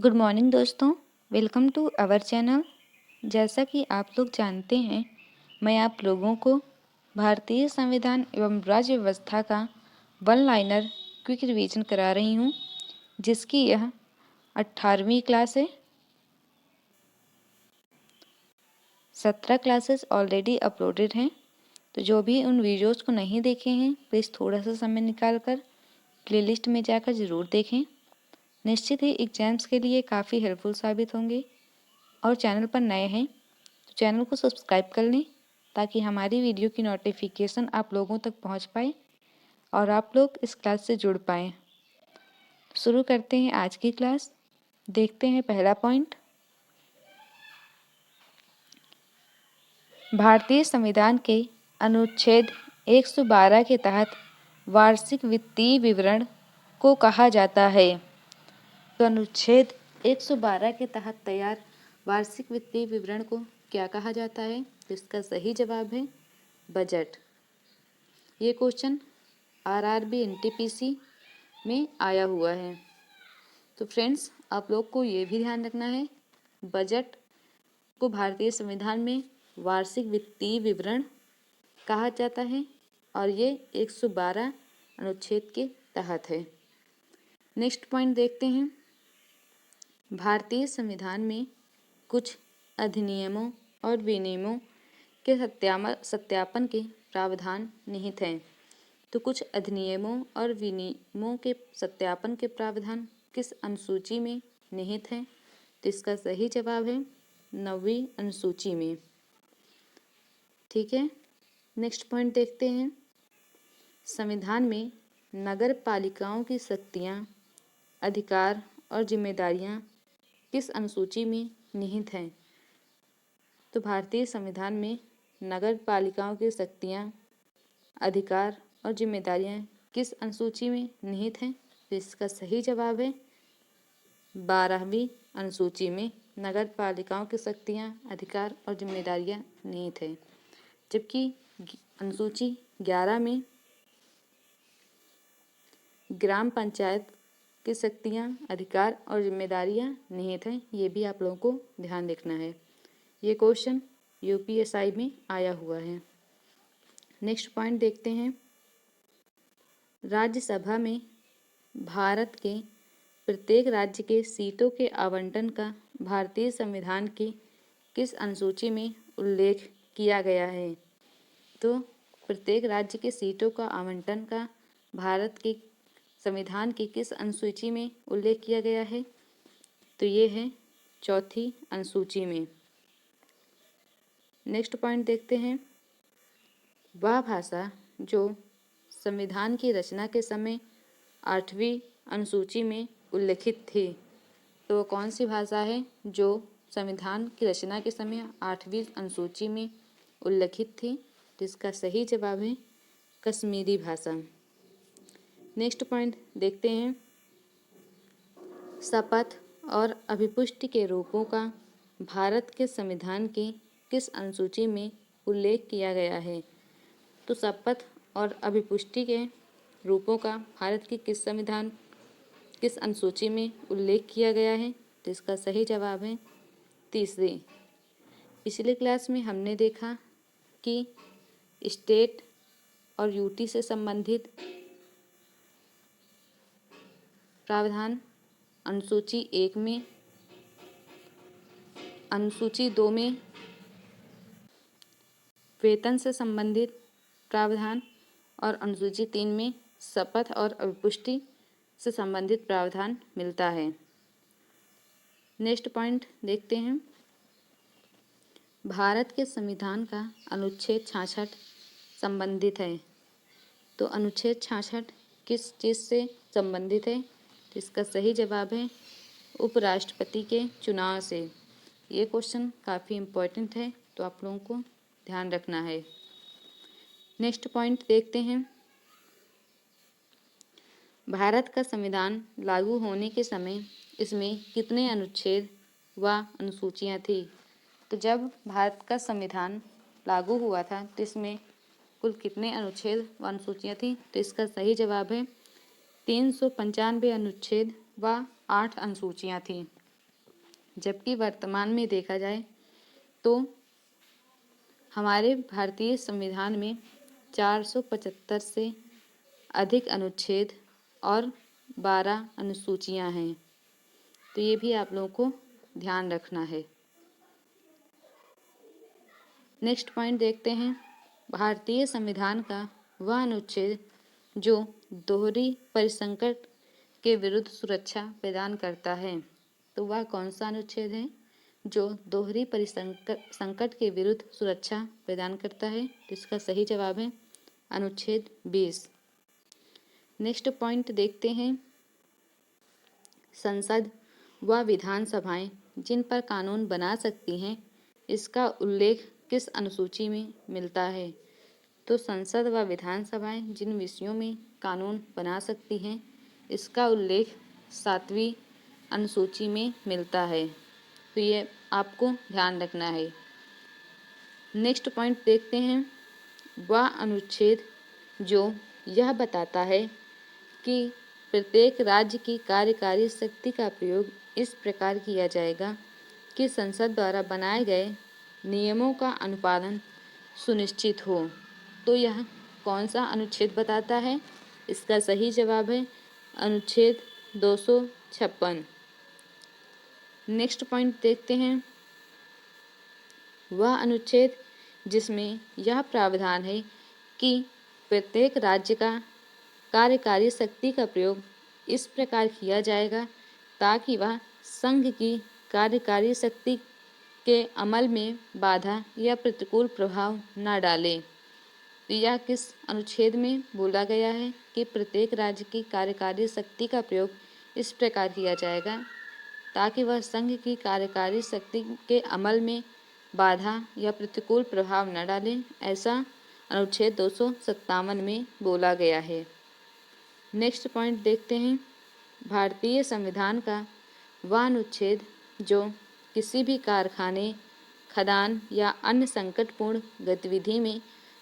Good morning दोस्तों, welcome to our channel. जैसा कि आप लोग जानते हैं, मैं आप लोगों को भारतीय संविधान एवं राज्य व्यवस्था का वन लाइनर क्विक रिवीजन करा रही हूं, जिसकी यह 18वीं क्लास है। 17 क्लासेस ऑलरेडी अपलोडेड हैं, तो जो भी उन वीडियोज़ को नहीं देखे हैं प्लीज़ थोड़ा सा समय निकाल कर प्लेलिस्ट में जाकर ज़रूर देखें। निश्चित ही एग्जाम्स के लिए काफ़ी हेल्पफुल साबित होंगे। और चैनल पर नए हैं तो चैनल को सब्सक्राइब कर लें, ताकि हमारी वीडियो की नोटिफिकेशन आप लोगों तक पहुंच पाए और आप लोग इस क्लास से जुड़ पाएँ। शुरू करते हैं आज की क्लास। देखते हैं पहला पॉइंट। भारतीय संविधान के अनुच्छेद 112 के तहत वार्षिक वित्तीय विवरण को कहा जाता है। तो अनुच्छेद 112 के तहत तैयार वार्षिक वित्तीय विवरण को क्या कहा जाता है? तो इसका सही जवाब है बजट। ये क्वेश्चन आरआरबी एनटीपीसी में आया हुआ है। तो फ्रेंड्स, आप लोग को ये भी ध्यान रखना है, बजट को भारतीय संविधान में वार्षिक वित्तीय विवरण कहा जाता है और ये 112 अनुच्छेद के तहत है। नेक्स्ट पॉइंट देखते हैं। भारतीय संविधान में कुछ अधिनियमों और विनियमों के सत्यापन के प्रावधान निहित हैं। तो कुछ अधिनियमों और विनियमों के सत्यापन के प्रावधान किस अनुसूची में निहित हैं? तो इसका सही जवाब है 9वीं अनुसूची में। ठीक है, नेक्स्ट पॉइंट देखते हैं। संविधान में नगर पालिकाओं की शक्तियाँ, अधिकार और जिम्मेदारियाँ किस अनुसूची में निहित हैं? तो भारतीय संविधान में नगर पालिकाओं की शक्तियाँ, अधिकार और जिम्मेदारियाँ किस अनुसूची में निहित हैं? तो इसका सही जवाब है 12वीं अनुसूची में नगर पालिकाओं की शक्तियाँ, अधिकार और जिम्मेदारियाँ निहित हैं। जबकि अनुसूची 11 में ग्राम पंचायत की शक्तियाँ, अधिकार और जिम्मेदारियाँ निहित हैं। ये भी आप लोगों को ध्यान रखना है। ये क्वेश्चन यूपीएसआई में आया हुआ है। नेक्स्ट पॉइंट देखते हैं। राज्यसभा में भारत के प्रत्येक राज्य के सीटों के आवंटन का भारतीय संविधान की किस अनुसूची में उल्लेख किया गया है? तो प्रत्येक राज्य के सीटों का आवंटन का भारत के संविधान की किस अनुसूची में उल्लेख किया गया है? तो ये है 4थी अनुसूची में। नेक्स्ट पॉइंट देखते हैं। वह भाषा जो संविधान की रचना के समय 8वीं अनुसूची में उल्लेखित थी, तो कौन सी भाषा है जो संविधान की रचना के समय 8वीं अनुसूची में उल्लेखित थी? जिसका सही जवाब है कश्मीरी भाषा। नेक्स्ट पॉइंट देखते हैं। शपथ और अभिपुष्टि के रूपों का भारत के संविधान की किस अनुसूची में उल्लेख किया गया है? तो शपथ और अभिपुष्टि के रूपों का भारत की किस अनुसूची में उल्लेख किया गया है? तो इसका सही जवाब है 3री। पिछले क्लास में हमने देखा कि स्टेट और यूटी से संबंधित प्रावधान अनुसूची 1 में, अनुसूची 2 में वेतन से संबंधित प्रावधान और अनुसूची 3 में शपथ और अभिपुष्टि से संबंधित प्रावधान मिलता है। नेक्स्ट पॉइंट देखते हैं। भारत के संविधान का अनुच्छेद 66 संबंधित है। तो अनुच्छेद 66 किस चीज़ से संबंधित है? तो इसका सही जवाब है उपराष्ट्रपति के चुनाव से। ये क्वेश्चन काफ़ी इम्पोर्टेंट है, तो आप लोगों को ध्यान रखना है। नेक्स्ट पॉइंट देखते हैं। भारत का संविधान लागू होने के समय इसमें कितने अनुच्छेद व अनुसूचियाँ थी? तो जब भारत का संविधान लागू हुआ था तो इसमें कुल कितने अनुच्छेद व अनुसूचियाँ थी? तो इसका सही जवाब है 395 अनुच्छेद व 8 अनुसूचियाँ थीं। जबकि वर्तमान में देखा जाए तो हमारे भारतीय संविधान में 475 से अधिक अनुच्छेद और 12 अनुसूचियां हैं। तो ये भी आप लोगों को ध्यान रखना है। नेक्स्ट पॉइंट देखते हैं। भारतीय संविधान का वह अनुच्छेद जो दोहरी परिसंकट के विरुद्ध सुरक्षा प्रदान करता है, तो वह कौन सा अनुच्छेद है जो दोहरी परिसंकट के विरुद्ध सुरक्षा प्रदान करता है? तो इसका सही जवाब है अनुच्छेद 20। नेक्स्ट पॉइंट देखते हैं। संसद व विधानसभाएं जिन पर कानून बना सकती हैं, इसका उल्लेख किस अनुसूची में मिलता है? तो संसद व विधानसभाएं जिन विषयों में कानून बना सकती हैं, इसका उल्लेख 7वीं अनुसूची में मिलता है। तो ये आपको ध्यान रखना है। नेक्स्ट पॉइंट देखते हैं। वह अनुच्छेद जो यह बताता है कि प्रत्येक राज्य की कार्यकारी शक्ति का प्रयोग इस प्रकार किया जाएगा कि संसद द्वारा बनाए गए नियमों का अनुपालन सुनिश्चित हो। तो यह कौन सा अनुच्छेद बताता है? इसका सही जवाब है अनुच्छेद 256। नेक्स्ट पॉइंट देखते हैं। वह अनुच्छेद जिसमें यह प्रावधान है कि प्रत्येक राज्य का कार्यकारी शक्ति का प्रयोग इस प्रकार किया जाएगा ताकि वह संघ की कार्यकारी शक्ति के अमल में बाधा या प्रतिकूल प्रभाव न डाले। तो यह किस अनुच्छेद में बोला गया है कि प्रत्येक राज्य की कार्यकारी शक्ति का प्रयोग इस प्रकार किया जाएगा ताकि वह संघ की कार्यकारी शक्ति के अमल में बाधा या प्रतिकूल प्रभाव न डाले। ऐसा अनुच्छेद 257 में बोला गया है। नेक्स्ट पॉइंट देखते हैं। भारतीय संविधान का वह अनुच्छेद जो किसी भी कारखाने, खदान या अन्य संकटपूर्ण गतिविधि में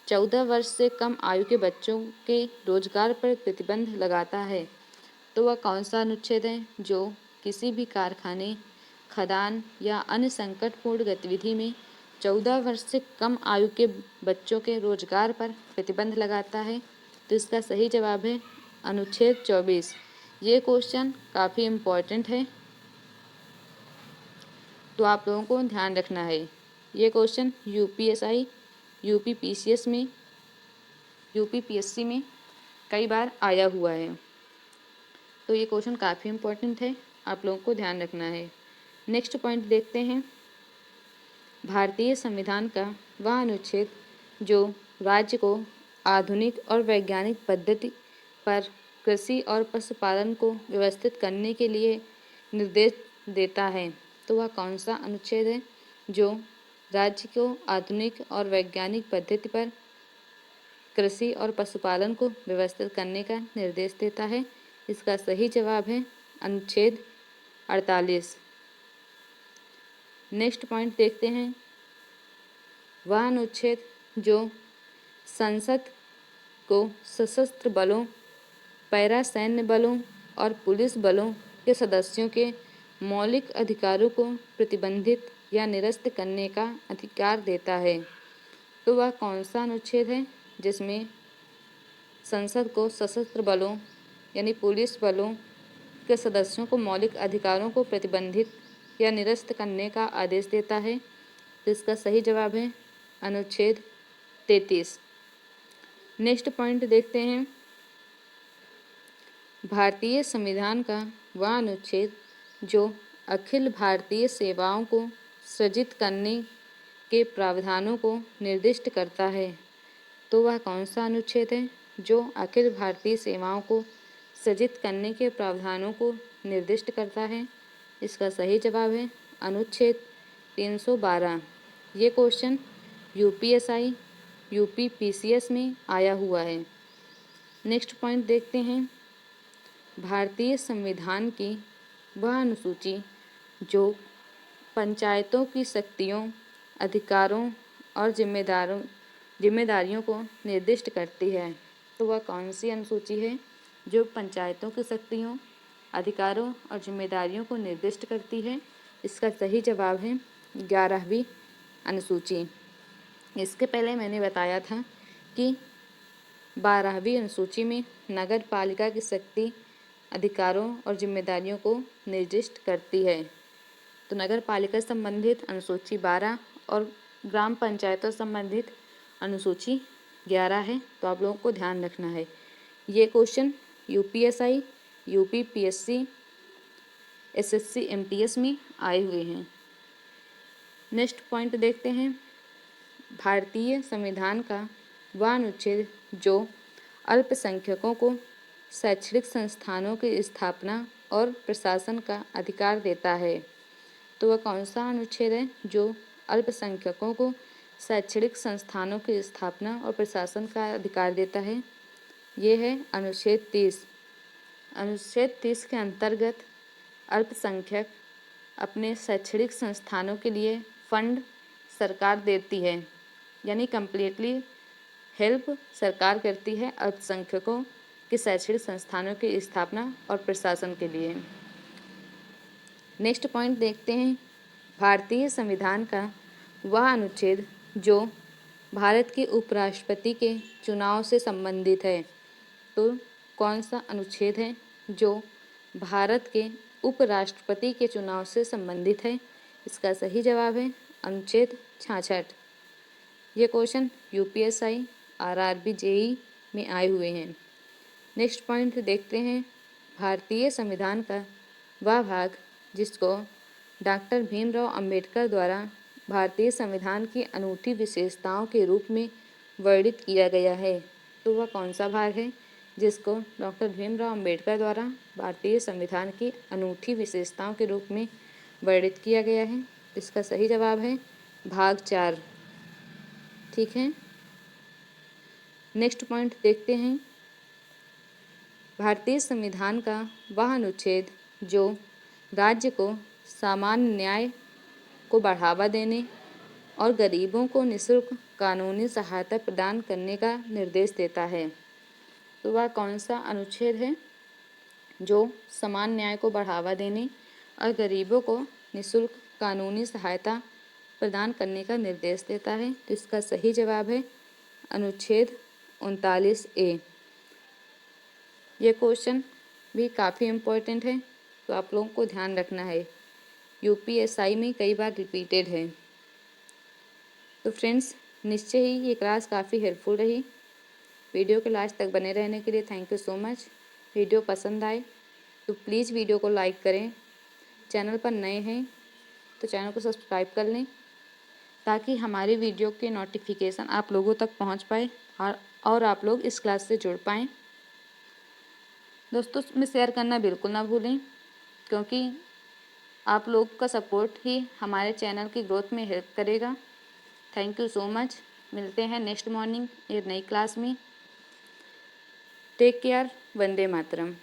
14 वर्ष से कम आयु के बच्चों के रोजगार पर प्रतिबंध लगाता है, तो वह कौन सा अनुच्छेद है जो किसी भी कारखाने, खदान या अन्य संकटपूर्ण गतिविधि में 14 वर्ष से कम आयु के बच्चों के रोजगार पर प्रतिबंध लगाता है? तो इसका सही जवाब है अनुच्छेद 24। ये क्वेश्चन काफ़ी इम्पोर्टेंट है, तो आप लोगों को ध्यान रखना है। ये क्वेश्चन यूपीएससी में कई बार आया हुआ है, तो ये क्वेश्चन काफ़ी इम्पोर्टेंट है, आप लोगों को ध्यान रखना है। नेक्स्ट पॉइंट देखते हैं। भारतीय संविधान का वह अनुच्छेद जो राज्य को आधुनिक और वैज्ञानिक पद्धति पर कृषि और पशुपालन को व्यवस्थित करने के लिए निर्देश देता है, तो वह कौन सा अनुच्छेद है जो राज्य को आधुनिक और वैज्ञानिक पद्धति पर कृषि और पशुपालन को व्यवस्थित करने का निर्देश देता है? इसका सही जवाब है अनुच्छेद 48। नेक्स्ट पॉइंट देखते हैं। वह अनुच्छेद जो संसद को सशस्त्र बलों, पैरा सैन्य बलों और पुलिस बलों के सदस्यों के मौलिक अधिकारों को प्रतिबंधित या निरस्त करने का अधिकार देता है, तो वह कौन सा अनुच्छेद है जिसमें संसद को सशस्त्र बलों यानी पुलिस बलों के सदस्यों को मौलिक अधिकारों को प्रतिबंधित या निरस्त करने का आदेश देता है? तो इसका सही जवाब है अनुच्छेद 33। नेक्स्ट पॉइंट देखते हैं। भारतीय संविधान का वह अनुच्छेद जो अखिल भारतीय सेवाओं को सृजित करने के प्रावधानों को निर्दिष्ट करता है, तो वह कौन सा अनुच्छेद है जो अखिल भारतीय सेवाओं को सृजित करने के प्रावधानों को निर्दिष्ट करता है? इसका सही जवाब है अनुच्छेद 312। ये क्वेश्चन यूपीएससी, यूपीपीसीएस में आया हुआ है। नेक्स्ट पॉइंट देखते हैं। भारतीय संविधान की वह अनुसूची जो पंचायतों की शक्तियों, अधिकारों और जिम्मेदारियों को निर्दिष्ट करती है, तो वह कौन सी अनुसूची है जो पंचायतों की शक्तियों, अधिकारों और जिम्मेदारियों को निर्दिष्ट करती है? इसका सही जवाब है 11वीं अनुसूची। इसके पहले मैंने बताया था कि 12वीं अनुसूची में नगर पालिका की शक्ति, अधिकारों और जिम्मेदारियों को निर्दिष्ट करती है। तो नगर पालिका से संबंधित अनुसूची 12 और ग्राम पंचायतों से संबंधित अनुसूची 11 है। तो आप लोगों को ध्यान रखना है। ये question UPSI, UPPSC, SSC, MTS में आए हुए हैं। नेक्स्ट पॉइंट देखते हैं। भारतीय संविधान का वह अनुच्छेद जो अल्पसंख्यकों को शैक्षणिक संस्थानों की स्थापना और प्रशासन का अधिकार देता है। तो वह कौन सा अनुच्छेद है जो अल्पसंख्यकों को शैक्षणिक संस्थानों की स्थापना और प्रशासन का अधिकार देता है? ये है अनुच्छेद 30। अनुच्छेद 30 के अंतर्गत अल्पसंख्यक अपने शैक्षणिक संस्थानों के लिए फंड सरकार देती है, यानी कम्प्लीटली हेल्प सरकार करती है अल्पसंख्यकों के शैक्षणिक संस्थानों की स्थापना और प्रशासन के लिए। नेक्स्ट पॉइंट देखते हैं। भारतीय संविधान का वह अनुच्छेद जो भारत के उपराष्ट्रपति के चुनाव से संबंधित है। तो कौन सा अनुच्छेद है जो भारत के उपराष्ट्रपति के चुनाव से संबंधित है? इसका सही जवाब है अनुच्छेद 66। ये क्वेश्चन यूपीएसआई, आरआरबी, जेई में आए हुए हैं। नेक्स्ट पॉइंट देखते हैं। भारतीय संविधान का वह भाग जिसको डॉक्टर भीमराव अंबेडकर द्वारा भारतीय संविधान की अनूठी विशेषताओं के रूप में वर्णित किया गया है। तो वह कौन सा भाग है जिसको डॉक्टर भीमराव अंबेडकर द्वारा भारतीय संविधान की अनूठी विशेषताओं के रूप में वर्णित किया गया है? इसका सही जवाब है भाग 4। ठीक है। नेक्स्ट पॉइंट देखते हैं। भारतीय संविधान का वह अनुच्छेद जो राज्य को सामान्य न्याय को बढ़ावा देने और गरीबों को निःशुल्क कानूनी सहायता प्रदान करने का निर्देश देता है। तो वह कौन सा अनुच्छेद है जो समान न्याय को बढ़ावा देने और गरीबों को निःशुल्क कानूनी सहायता प्रदान करने का निर्देश देता है? तो इसका सही जवाब है अनुच्छेद 39A। ये क्वेश्चन भी काफ़ी इम्पोर्टेंट है, तो आप लोगों को ध्यान रखना है। यूपीएसआई में कई बार रिपीटेड है। तो फ्रेंड्स, निश्चय ही ये क्लास काफ़ी हेल्पफुल रही। वीडियो के लास्ट तक बने रहने के लिए thank you so much. Video पसंद आए तो प्लीज़ वीडियो को लाइक करें। चैनल पर नए हैं तो चैनल को सब्सक्राइब कर लें ताकि हमारी वीडियो के नोटिफिकेशन आप लोगों तक पहुंच पाए और आप लोग इस क्लास से जुड़ पाएँ। दोस्तों में शेयर करना बिल्कुल ना भूलें, क्योंकि आप लोग का सपोर्ट ही हमारे चैनल की ग्रोथ में हेल्प करेगा। Thank you so much. मिलते हैं नेक्स्ट मॉर्निंग एक नई क्लास में। Take care. वंदे मातरम।